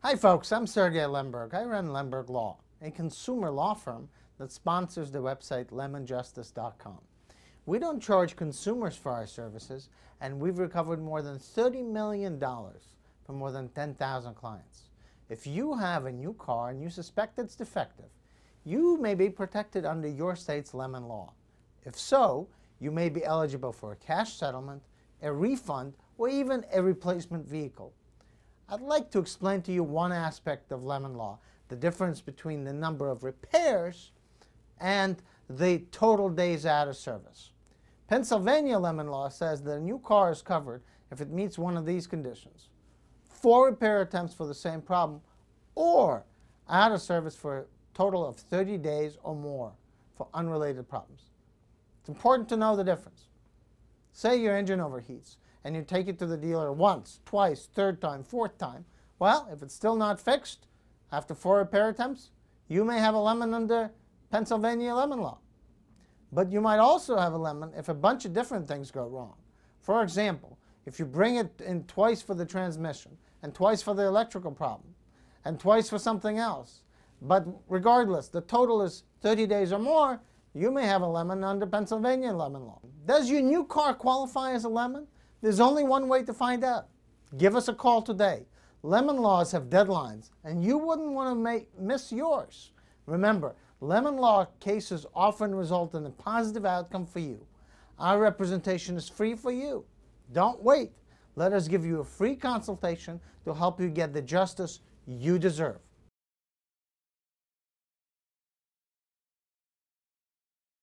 Hi folks, I'm Sergey Lemberg. I run Lemberg Law, a consumer law firm that sponsors the website lemonjustice.com. We don't charge consumers for our services, and we've recovered more than $30 million from more than 10,000 clients. If you have a new car and you suspect it's defective, you may be protected under your state's lemon law. If so, you may be eligible for a cash settlement, a refund, or even a replacement vehicle. I'd like to explain to you one aspect of lemon law, the difference between the number of repairs and the total days out of service. Pennsylvania lemon law says that a new car is covered if it meets one of these conditions: 4 repair attempts for the same problem, or out of service for a total of 30 days or more for unrelated problems. It's important to know the difference. Say your engine overheats and you take it to the dealer once, twice, third time, fourth time. Well, if it's still not fixed after 4 repair attempts, you may have a lemon under Pennsylvania lemon law. But you might also have a lemon if a bunch of different things go wrong. For example, if you bring it in twice for the transmission, and twice for the electrical problem, and twice for something else, but regardless, the total is 30 days or more, you may have a lemon under Pennsylvania lemon law. Does your new car qualify as a lemon? There's only one way to find out. Give us a call today. Lemon laws have deadlines, and you wouldn't want to miss yours. Remember, lemon law cases often result in a positive outcome for you. Our representation is free for you. Don't wait. Let us give you a free consultation to help you get the justice you deserve.